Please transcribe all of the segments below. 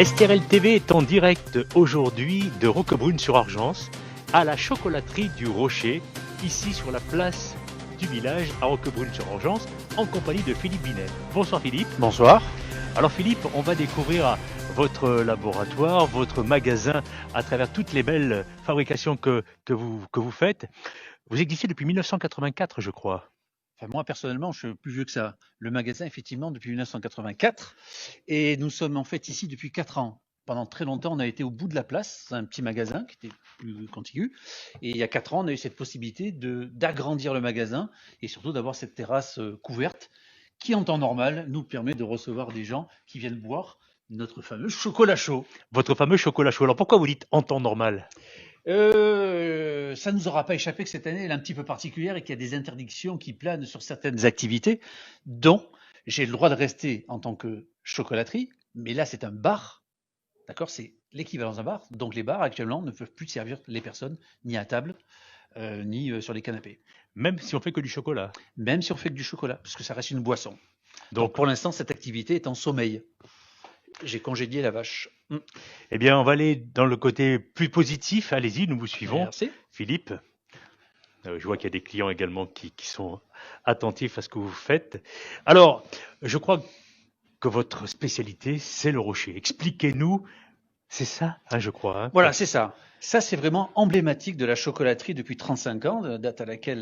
STRL TV est en direct aujourd'hui de Roquebrune-sur-Argence à la chocolaterie du Rocher, ici sur la place du village à Roquebrune-sur-Argence, en compagnie de Philippe Binet. Bonsoir Philippe. Bonsoir. Alors Philippe, on va découvrir votre laboratoire, votre magasin à travers toutes les belles fabrications que vous faites. Vous existez depuis 1984, je crois. Enfin, moi, personnellement, je suis plus vieux que ça. Le magasin, effectivement, depuis 1984. Et nous sommes en fait ici depuis 4 ans. Pendant très longtemps, on a été au bout de la place, un petit magasin qui était plus contigu. Et il y a 4 ans, on a eu cette possibilité d'agrandir le magasin et surtout d'avoir cette terrasse couverte qui, en temps normal, nous permet de recevoir des gens qui viennent boire notre fameux chocolat chaud. Votre fameux chocolat chaud. Alors pourquoi vous dites en temps normal ? Ça ne nous aura pas échappé que cette année elle est un petit peu particulière et qu'il y a des interdictions qui planent sur certaines activités, dont j'ai le droit de rester en tant que chocolaterie, mais là c'est un bar, d'accord, c'est l'équivalent d'un bar, donc les bars actuellement ne peuvent plus servir les personnes ni à table, ni sur les canapés. Même si on fait que du chocolat. Même si on fait que du chocolat, parce que ça reste une boisson. Donc Donc pour l'instant cette activité est en sommeil. J'ai congédié la vache. eh bien, on va aller dans le côté plus positif. Allez-y, nous vous suivons. Merci. Philippe, je vois qu'il y a des clients également qui sont attentifs à ce que vous faites. Alors, je crois que votre spécialité, c'est le rocher. Expliquez-nous, c'est ça, hein, je crois. Hein. Voilà, c'est ça. Ça, c'est vraiment emblématique de la chocolaterie depuis 35 ans, date à laquelle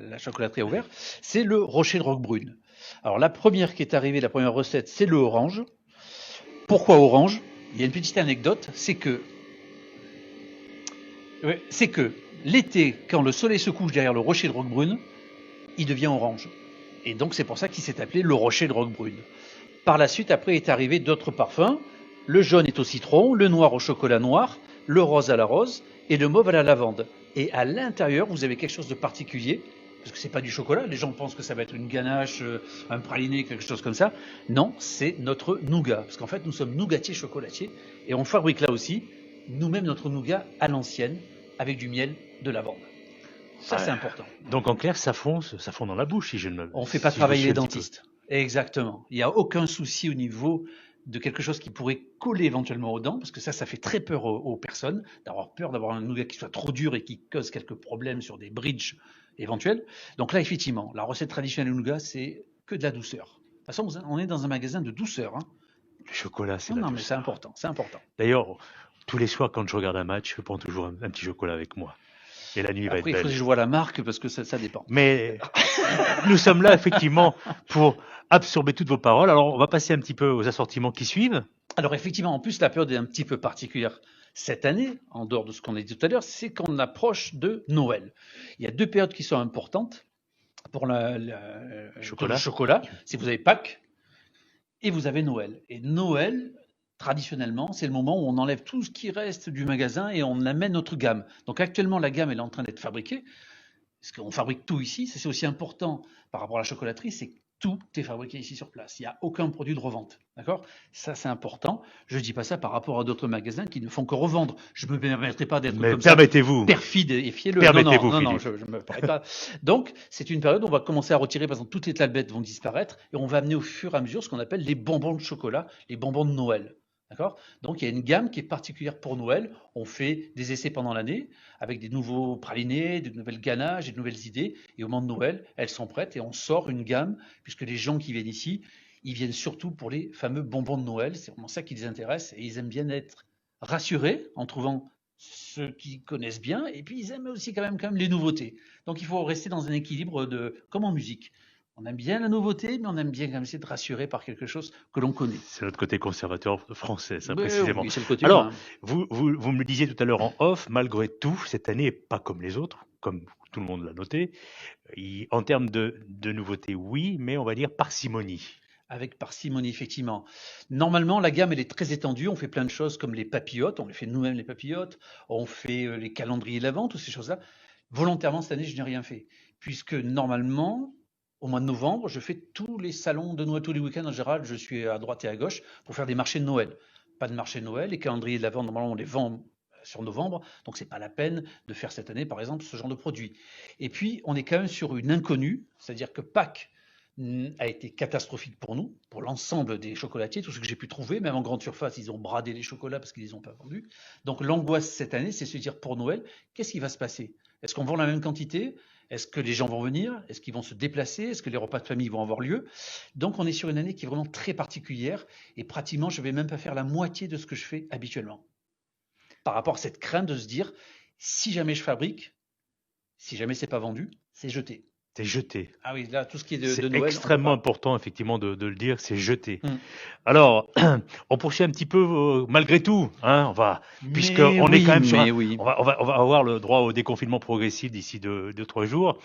la chocolaterie a ouvert. C'est le rocher de Roquebrune. Alors, la première qui est arrivée, la première recette, c'est le orange. Pourquoi orange? Il y a une petite anecdote, c'est que l'été, quand le soleil se couche derrière le rocher de Roquebrune, il devient orange. Et donc, c'est pour ça qu'il s'est appelé le rocher de Roquebrune. Par la suite, après, est arrivé d'autres parfums. Le jaune est au citron, le noir au chocolat noir, le rose à la rose et le mauve à la lavande. Et à l'intérieur, vous avez quelque chose de particulier, parce que c'est pas du chocolat. Les gens pensent que ça va être une ganache, un praliné, quelque chose comme ça. Non, c'est notre nougat, parce qu'en fait, nous sommes nougatiers chocolatiers et on fabrique là aussi nous-mêmes notre nougat à l'ancienne avec du miel de lavande. Ça, c'est important. Donc en clair, ça fond dans la bouche, si je ne me. On ne fait pas travailler les dentistes. Exactement. Il n'y a aucun souci au niveau de quelque chose qui pourrait coller éventuellement aux dents, parce que ça fait très peur aux personnes, d'avoir peur d'avoir un nougat qui soit trop dur et qui cause quelques problèmes sur des bridges éventuels. Donc là, effectivement, la recette traditionnelle du nougat, c'est que de la douceur. De toute façon, on est dans un magasin de douceur. Hein. Le chocolat, c'est Non, mais c'est important, c'est important. D'ailleurs, tous les soirs, quand je regarde un match, je prends toujours un petit chocolat avec moi. Et la nuit va être belle. Après, il faut que je vois la marque, parce que ça dépend. Mais nous sommes là, effectivement, pour absorber toutes vos paroles. Alors, on va passer un petit peu aux assortiments qui suivent. Alors, effectivement, en plus, la période est un petit peu particulière cette année, en dehors de ce qu'on a dit tout à l'heure, c'est qu'on approche de Noël. Il y a 2 périodes qui sont importantes pour le chocolat. Si vous avez Pâques et vous avez Noël. Et Noël, traditionnellement, c'est le moment où on enlève tout ce qui reste du magasin et on amène notre gamme. Donc actuellement, la gamme elle est en train d'être fabriquée, parce qu'on fabrique tout ici. Ça, c'est aussi important par rapport à la chocolaterie, c'est que tout est fabriqué ici sur place. Il n'y a aucun produit de revente. D'accord? Ça, c'est important. Je ne dis pas ça par rapport à d'autres magasins qui ne font que revendre. Je ne me permettrai pas d'être comme ça, perfide et fielleux. Non, je ne me permets pas. Donc, c'est une période où on va commencer à retirer, par exemple, toutes les tablettes vont disparaître et on va amener au fur et à mesure ce qu'on appelle les bonbons de chocolat, les bonbons de Noël. D'accord? Donc, il y a une gamme qui est particulière pour Noël. On fait des essais pendant l'année avec des nouveaux pralinés, de nouvelles ganaches et de nouvelles idées. Et au moment de Noël, elles sont prêtes et on sort une gamme, puisque les gens qui viennent ici, ils viennent surtout pour les fameux bonbons de Noël. C'est vraiment ça qui les intéresse et ils aiment bien être rassurés en trouvant ceux qui connaissent bien. Et puis, ils aiment aussi quand même les nouveautés. Donc, il faut rester dans un équilibre comme en musique. On aime bien la nouveauté, mais on aime bien quand même essayer de rassurer par quelque chose que l'on connaît. C'est notre côté conservateur français, ça, précisément. Oui, c'est le côté Alors, humain. vous me le disiez tout à l'heure en off, malgré tout, cette année n'est pas comme les autres, comme tout le monde l'a noté. En termes de nouveautés, oui, mais on va dire parcimonie. Avec parcimonie, effectivement. Normalement, la gamme, elle est très étendue. On fait plein de choses comme les papillotes. On les fait nous-mêmes, les papillotes. On fait les calendriers de l'Avent, toutes ces choses-là. Volontairement, cette année, je n'ai rien fait. Puisque normalement, au mois de novembre, je fais tous les salons de Noël, tous les week-ends en général. Je suis à droite et à gauche pour faire des marchés de Noël. Pas de marché de Noël. Les calendriers de l'Avent, normalement, on les vend sur novembre. Donc, c'est pas la peine de faire cette année, par exemple, ce genre de produit. Et puis, on est quand même sur une inconnue. C'est-à-dire que Pâques, a été catastrophique pour nous, pour l'ensemble des chocolatiers, tout ce que j'ai pu trouver, même en grande surface, ils ont bradé les chocolats parce qu'ils les ont pas vendus. Donc l'angoisse cette année, c'est se dire pour Noël, qu'est-ce qui va se passer? Est-ce qu'on vend la même quantité? Est-ce que les gens vont venir? Est-ce qu'ils vont se déplacer? Est-ce que les repas de famille vont avoir lieu? Donc on est sur une année qui est vraiment très particulière et pratiquement je vais même pas faire la moitié de ce que je fais habituellement. Par rapport à cette crainte de se dire, si jamais je fabrique, si jamais c'est pas vendu, c'est jeté. C'est jeté. Ah oui, là, tout ce qui est de C'est Noël. extrêmement important, effectivement, de le dire, c'est jeté. Mm. Alors, on poursuit un petit peu, malgré tout, hein, puisqu'on est oui, quand même sur oui. on va avoir le droit au déconfinement progressif d'ici 2-3 jours.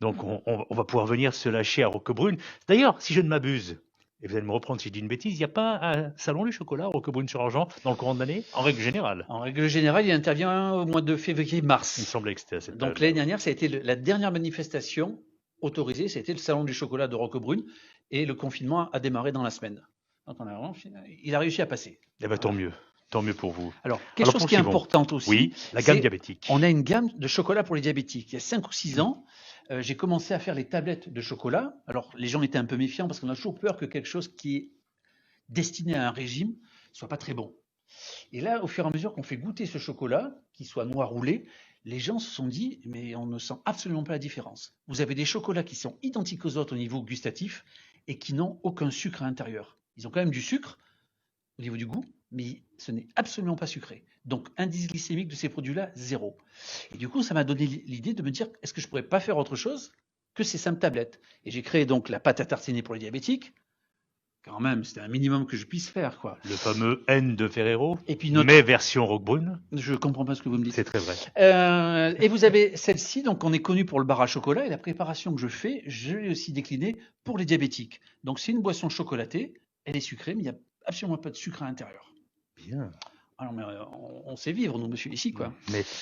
Donc, on va pouvoir venir se lâcher à Roquebrune. D'ailleurs, si je ne m'abuse, et vous allez me reprendre si je dis une bêtise, il n'y a pas un salon du chocolat à Roquebrune-sur-Argent dans le courant de l'année, en règle générale? En règle générale, il intervient au mois de février-mars. Il me semblait que c'était à cette Donc période. l'année dernière, ça a été la dernière manifestation autorisée, c'était le salon du chocolat de Roquebrune, et le confinement a démarré dans la semaine. Donc il a réussi à passer. Eh ben, tant mieux pour vous. Alors, quelque chose qui est importante aussi, oui, la gamme diabétique. On a une gamme de chocolat pour les diabétiques. Il y a 5 ou 6 ans, j'ai commencé à faire les tablettes de chocolat. Alors, les gens étaient un peu méfiants parce qu'on a toujours peur que quelque chose qui est destiné à un régime soit pas très bon. Et là, au fur et à mesure qu'on fait goûter ce chocolat, qu'il soit noir ou lait, les gens se sont dit, mais on ne sent absolument pas la différence. Vous avez des chocolats qui sont identiques aux autres au niveau gustatif et qui n'ont aucun sucre à l'intérieur. Ils ont quand même du sucre au niveau du goût, mais ce n'est absolument pas sucré. Donc, indice glycémique de ces produits-là, 0. Et du coup, ça m'a donné l'idée de me dire, est-ce que je pourrais pas faire autre chose que ces simples tablettes? Et j'ai créé donc la pâte à tartiner pour les diabétiques. Quand même, c'était un minimum que je puisse faire, quoi. Le fameux N de Ferrero, et puis mais version Roquebrune. Je comprends pas ce que vous me dites. C'est très vrai. Et vous avez celle-ci, donc on est connu pour le bar à chocolat, et la préparation que je fais, je l'ai aussi déclinée pour les diabétiques. Donc c'est une boisson chocolatée, elle est sucrée, mais il n'y a absolument pas de sucre à l'intérieur. Bien. Alors, mais on sait vivre, nous, monsieur, ici, quoi.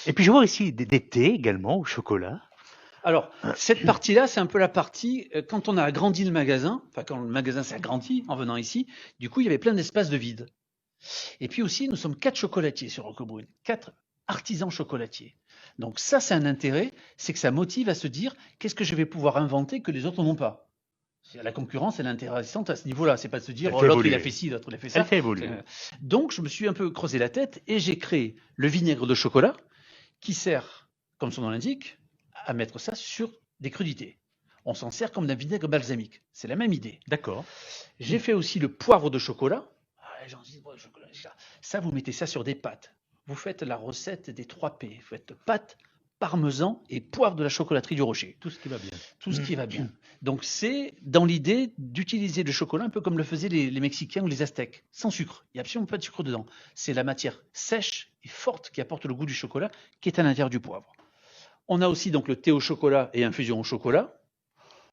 Et puis je vois ici des thés également au chocolat. Alors, cette partie-là, c'est un peu la partie, quand on a agrandi le magasin, enfin quand le magasin s'est agrandi en venant ici, du coup, il y avait plein d'espaces de vide. Et puis aussi, nous sommes 4 chocolatiers sur Roquebrune, 4 artisans chocolatiers. Donc ça, c'est un intérêt, c'est que ça motive à se dire, qu'est-ce que je vais pouvoir inventer que les autres n'ont pas? La concurrence, elle est intéressante à ce niveau-là, c'est pas de se dire, oh, l'autre il a fait ci, l'autre il a fait ça. Elle fait évoluer. Donc, je me suis un peu creusé la tête et j'ai créé le vinaigre de chocolat qui sert, comme son nom l'indique, à mettre ça sur des crudités. On s'en sert comme d'un vinaigre balsamique. C'est la même idée. D'accord. J'ai fait aussi le poivre de chocolat. Les gens disent, chocolat, ça, vous mettez ça sur des pâtes. Vous faites la recette des 3 P. Vous faites pâte, parmesan et poivre de la chocolaterie du Rocher. Tout ce qui va bien. Tout ce qui va bien. Donc c'est dans l'idée d'utiliser le chocolat un peu comme le faisaient les Mexicains ou les Aztèques, sans sucre. Il n'y a absolument pas de sucre dedans. C'est la matière sèche et forte qui apporte le goût du chocolat qui est à l'intérieur du poivre. On a aussi donc le thé au chocolat et infusion au chocolat.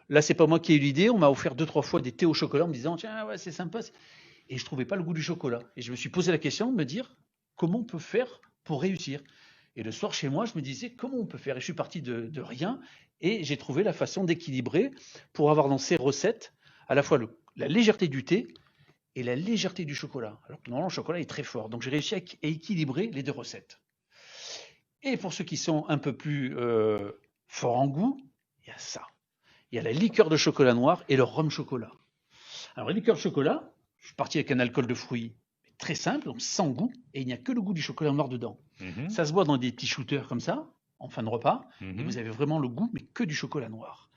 Là, c'est pas moi qui ai eu l'idée. On m'a offert 2-3 fois des thés au chocolat en me disant, tiens, ouais, c'est sympa. Et je trouvais pas le goût du chocolat. Et je me suis posé la question de me dire, comment on peut faire pour réussir? Et le soir, chez moi, je me disais, comment on peut faire? Et je suis parti de rien. Et j'ai trouvé la façon d'équilibrer pour avoir dans ces recettes à la fois la légèreté du thé et la légèreté du chocolat. Alors que normalement, le chocolat est très fort. Donc, j'ai réussi à équilibrer les 2 recettes. Et pour ceux qui sont un peu plus forts en goût, il y a ça. Il y a la liqueur de chocolat noir et le rhum chocolat. Alors, la liqueur de chocolat, je suis parti avec un alcool de fruits très simple, donc sans goût, et il n'y a que le goût du chocolat noir dedans. Ça se boit dans des petits shooters comme ça, en fin de repas, et vous avez vraiment le goût, mais que du chocolat noir.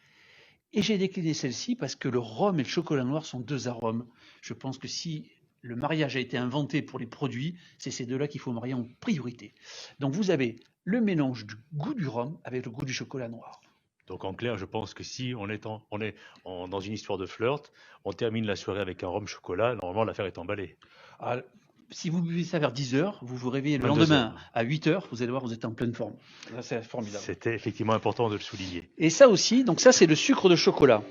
Et j'ai décliné celle-ci parce que le rhum et le chocolat noir sont 2 arômes. Je pense que si le mariage a été inventé pour les produits, c'est ces 2-là qu'il faut marier en priorité. Donc vous avez le mélange du goût du rhum avec le goût du chocolat noir. Donc en clair, je pense que si on est dans une histoire de flirt, on termine la soirée avec un rhum chocolat, normalement l'affaire est emballée. Alors, si vous buvez ça vers 10h, vous vous réveillez le lendemain à 8h, vous allez voir, vous êtes en pleine forme. Là, c'est formidable. C'était effectivement important de le souligner. Et ça aussi, donc ça c'est le sucre de chocolat.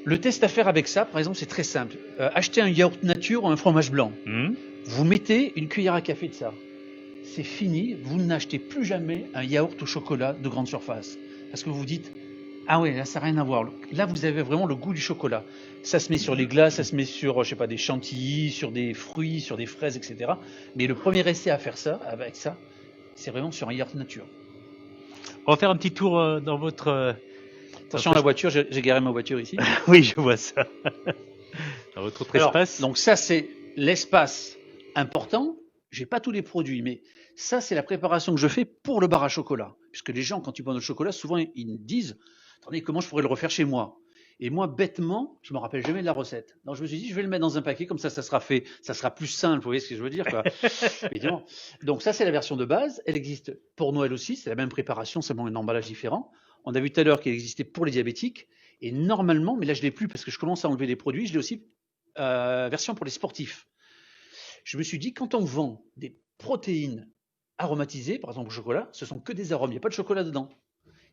Le test à faire avec ça, par exemple, c'est très simple. Achetez un yaourt nature ou un fromage blanc. Vous mettez une cuillère à café de ça. C'est fini, vous n'achetez plus jamais un yaourt au chocolat de grande surface. Parce que vous vous dites, ah ouais, là ça n'a rien à voir. Là vous avez vraiment le goût du chocolat. Ça se met sur les glaces, ça se met sur, je sais pas, des chantilly, sur des fruits, sur des fraises, etc. Mais le premier essai à faire ça, avec ça, c'est vraiment sur un yaourt nature. On va faire un petit tour dans votre Attention à la voiture, j'ai garé ma voiture ici. Oui, je vois ça. Dans votre autre espace. Donc ça, c'est l'espace important. J'ai pas tous les produits, mais ça, c'est la préparation que je fais pour le bar à chocolat. Puisque les gens, quand ils boivent le chocolat, souvent, ils me disent, attendez, comment je pourrais le refaire chez moi? Et moi, bêtement, je me rappelle jamais de la recette. Donc je me suis dit, je vais le mettre dans un paquet, comme ça sera fait, ça sera plus simple. Vous voyez ce que je veux dire, quoi. Évidemment. Donc ça, c'est la version de base. Elle existe pour Noël aussi. C'est la même préparation, seulement un emballage différent. On a vu tout à l'heure qu'elle existait pour les diabétiques. Et normalement, mais là je l'ai plus parce que je commence à enlever les produits, je l'ai aussi version pour les sportifs. Je me suis dit, quand on vend des protéines aromatisées, par exemple au chocolat, ce sont que des arômes, il n'y a pas de chocolat dedans.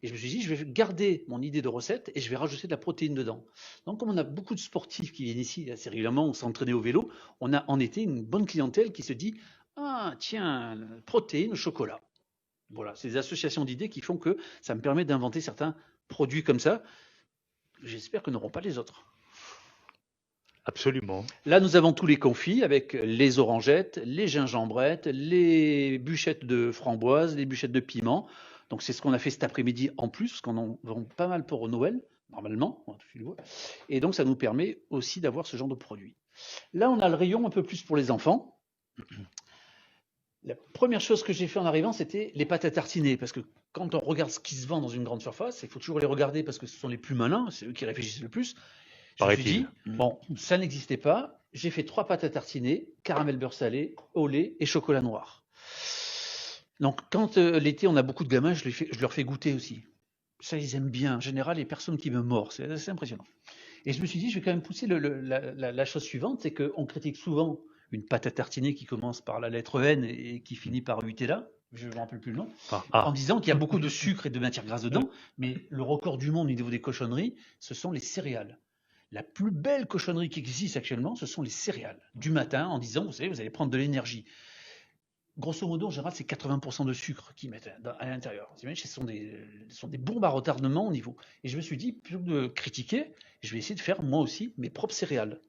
Et je me suis dit, je vais garder mon idée de recette et je vais rajouter de la protéine dedans. Donc, comme on a beaucoup de sportifs qui viennent ici assez régulièrement s'entraîner au vélo, on a en été une bonne clientèle qui se dit, ah tiens, protéines au chocolat. Voilà, c'est des associations d'idées qui font que ça me permet d'inventer certains produits comme ça. J'espère que n'auront pas les autres. Absolument. Là, nous avons tous les confits avec les orangettes, les gingembrettes, les bûchettes de framboise, les bûchettes de piment. Donc, c'est ce qu'on a fait cet après-midi en plus, parce qu'on en vend pas mal pour Noël, normalement. Et donc, ça nous permet aussi d'avoir ce genre de produits. Là, on a le rayon un peu plus pour les enfants. La première chose que j'ai fait en arrivant, c'était les pâtes à tartiner, parce que quand on regarde ce qui se vend dans une grande surface, il faut toujours les regarder parce que ce sont les plus malins, c'est eux qui réfléchissent le plus. Je me suis dit, bon, ça n'existait pas. J'ai fait 3 pâtes à tartiner, caramel beurre salé, au lait et chocolat noir. Donc, quand l'été, on a beaucoup de gamins, je leur fais goûter aussi. Ça, ils aiment bien. En général, les personnes qui me mordent, c'est assez impressionnant. Et je me suis dit, je vais quand même pousser la chose suivante, c'est qu'on critique souvent une pâte à tartiner qui commence par la lettre N et qui finit par Nutella, je ne me rappelle plus le nom, en disant qu'il y a beaucoup de sucre et de matière grasse dedans, mais le record du monde au niveau des cochonneries, ce sont les céréales. La plus belle cochonnerie qui existe actuellement, ce sont les céréales. Du matin, en disant, vous savez, vous allez prendre de l'énergie. Grosso modo, en général, c'est 80% de sucre qu'ils mettent à l'intérieur. Ce sont des bombes à retardement au niveau. Et je me suis dit, plutôt que de critiquer, je vais essayer de faire moi aussi mes propres céréales.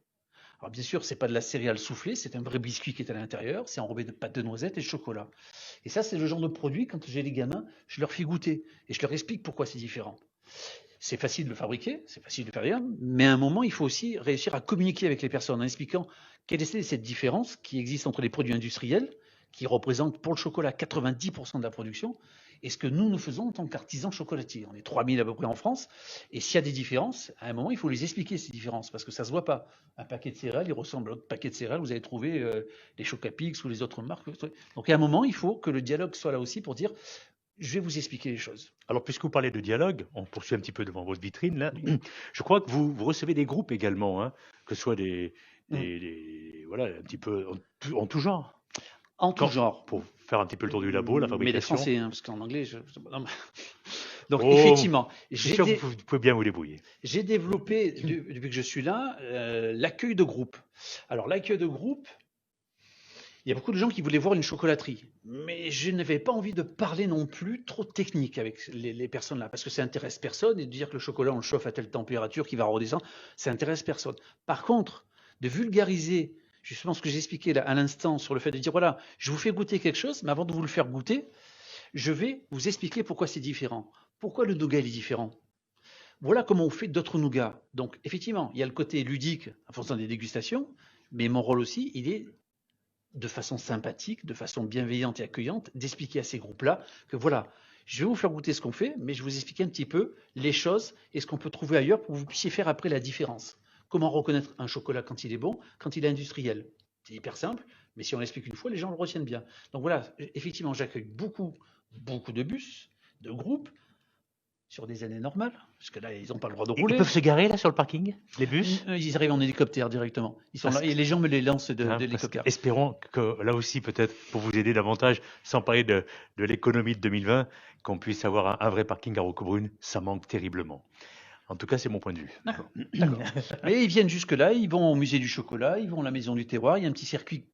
Alors bien sûr, c'est pas de la céréale soufflée, c'est un vrai biscuit qui est à l'intérieur, c'est enrobé de pâte de noisettes et de chocolat. Et ça, c'est le genre de produit, quand j'ai les gamins, je leur fais goûter. Et je leur explique pourquoi c'est différent. C'est facile de le fabriquer, c'est facile de faire rien, mais à un moment, il faut aussi réussir à communiquer avec les personnes en expliquant quelle est cette différence qui existe entre les produits industriels, qui représentent pour le chocolat 90% de la production, et ce que nous faisons en tant qu'artisans chocolatiers. On est 3000 à peu près en France, et s'il y a des différences, à un moment, il faut les expliquer, ces différences, parce que ça ne se voit pas. Un paquet de céréales, il ressemble à l'autre paquet de céréales, vous allez trouver les Chocapix ou les autres marques. Donc à un moment, il faut que le dialogue soit là aussi pour dire, je vais vous expliquer les choses. Alors, puisque vous parlez de dialogue, on poursuit un petit peu devant votre vitrine, là. Je crois que vous recevez des groupes également, hein, que ce soit voilà, un petit peu en tout genre. En tout genre. Pour faire un petit peu le tour du labo, la fabrication. Mais les Français, hein, parce qu'en anglais, Donc, effectivement, je suis sûr que vous pouvez bien vous débrouiller. J'ai développé, depuis que je suis là, l'accueil de groupe. Alors, l'accueil de groupe, il y a beaucoup de gens qui voulaient voir une chocolaterie, mais je n'avais pas envie de parler non plus trop technique avec les personnes là, parce que ça intéresse personne, et de dire que le chocolat, on le chauffe à telle température qu'il va redescendre, ça intéresse personne. Par contre, de vulgariser justement ce que j'expliquais là à l'instant sur le fait de dire, voilà, je vous fais goûter quelque chose, mais avant de vous le faire goûter, je vais vous expliquer pourquoi c'est différent. Pourquoi le nougat est différent? Voilà comment on fait d'autres nougats. Donc, effectivement, il y a le côté ludique en fonction des dégustations, mais mon rôle aussi, il est de façon sympathique, de façon bienveillante et accueillante, d'expliquer à ces groupes-là que voilà, je vais vous faire goûter ce qu'on fait, mais je vais vous expliquer un petit peu les choses et ce qu'on peut trouver ailleurs pour que vous puissiez faire après la différence. Comment reconnaître un chocolat quand il est bon, quand il est industriel? C'est hyper simple, mais si on l'explique une fois, les gens le retiennent bien. Donc voilà, effectivement, j'accueille beaucoup de bus, de groupes, sur des années normales, parce que là, ils n'ont pas le droit de rouler. Ils peuvent se garer là sur le parking, les bus? Ils arrivent en hélicoptère directement. Ils sont là et les gens me les lancent de l'hélicoptère. Espérons que là aussi, peut-être, pour vous aider davantage, sans parler de l'économie de 2020, qu'on puisse avoir un vrai parking à Roquebrune. Ça manque terriblement. En tout cas, c'est mon point de vue. D'accord. Mais ils viennent jusque-là, ils vont au musée du chocolat, ils vont à la maison du terroir, il y a un petit circuit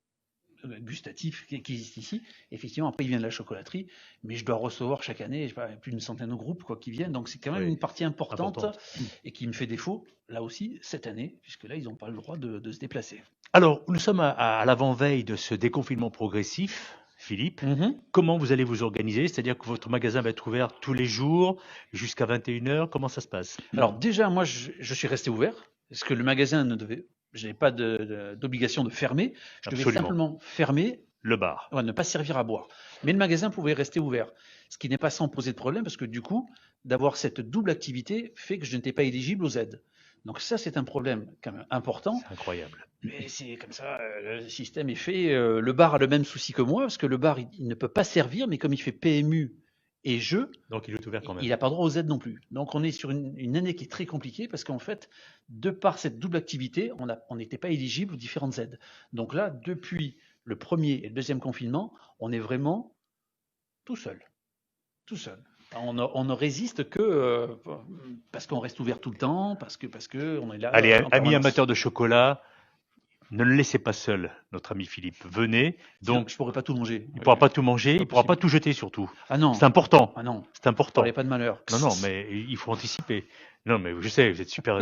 gustatif qui existe ici. Effectivement, après, ils viennent de la chocolaterie, mais je dois recevoir chaque année plus d'une centaine de groupes qui viennent, donc c'est quand même une partie importante et qui me fait défaut, là aussi, cette année, puisque là, ils n'ont pas le droit de se déplacer. Alors, nous sommes à l'avant-veille de ce déconfinement progressif. Philippe. Comment vous allez vous organiser? C'est-à-dire que votre magasin va être ouvert tous les jours jusqu'à 21h. Comment ça se passe? Alors déjà, moi, je suis resté ouvert parce que le magasin je n'ai pas d'obligation de fermer. Je devais simplement fermer le bar. Ouais, ne pas servir à boire. Mais le magasin pouvait rester ouvert, ce qui n'est pas sans poser de problème parce que du coup, d'avoir cette double activité fait que je n'étais pas éligible aux aides. Donc ça, c'est un problème quand même important. C'est incroyable. Mais c'est comme ça, le système est fait. Le bar a le même souci que moi, parce que le bar, il ne peut pas servir, mais comme il fait PMU et jeux, donc il est ouvert quand même. Il n'a pas droit aux aides non plus. Donc on est sur une année qui est très compliquée, parce qu'en fait, de par cette double activité, on n'était pas éligible aux différentes aides. Donc là, depuis le premier et le deuxième confinement, on est vraiment tout seul. Tout seul. On ne résiste que parce qu'on reste ouvert tout le temps, parce que on est là. Allez, amis amateurs de chocolat, ne le laissez pas seul, notre ami Philippe. Venez. Donc, je pourrais pas tout manger. Il ne pourra pas tout manger, il ne pourra pas tout jeter surtout. Ah non. C'est important. Ah non. C'est important. Il n'y a pas de malheur. Non, mais il faut anticiper. Non, mais je sais, vous êtes super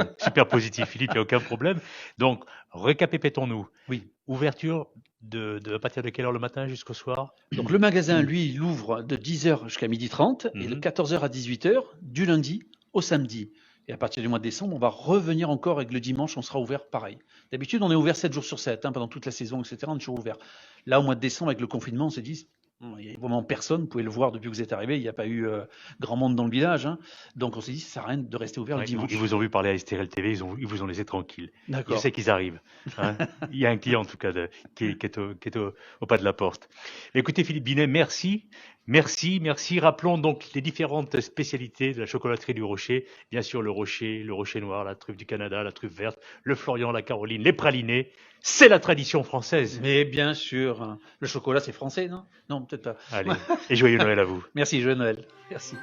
positif, Philippe, il n'y a aucun problème. Donc, récapitulons-nous. Oui. Ouverture à partir de quelle heure le matin jusqu'au soir? Donc, le magasin, lui, il ouvre de 10h jusqu'à 12h30 et de 14h à 18h du lundi au samedi. Et à partir du mois de décembre, on va revenir encore avec le dimanche, on sera ouvert pareil. D'habitude, on est ouvert 7 jours sur 7, pendant toute la saison, etc. On est toujours ouvert. Là, au mois de décembre, avec le confinement, on s'est dit, il n'y a vraiment personne, vous pouvez le voir depuis que vous êtes arrivé, il n'y a pas eu grand monde dans le village. Donc on s'est dit, ça sert à rien de rester ouvert le dimanche. Ils vous ont vu parler à STRL TV, ils vous ont laissé tranquille. D'accord. Je sais qu'ils arrivent. Il y a un client en tout cas qui est au pas de la porte. Écoutez Philippe Binet, merci. Rappelons donc les différentes spécialités de la chocolaterie du Rocher. Bien sûr le Rocher noir, la truffe du Canada, la truffe verte, le Florian, la Caroline, les pralinés. C'est la tradition française. Mais bien sûr, le chocolat c'est français, non? Non, peut-être pas. Allez, et joyeux Noël à vous. Merci, joyeux Noël. Merci.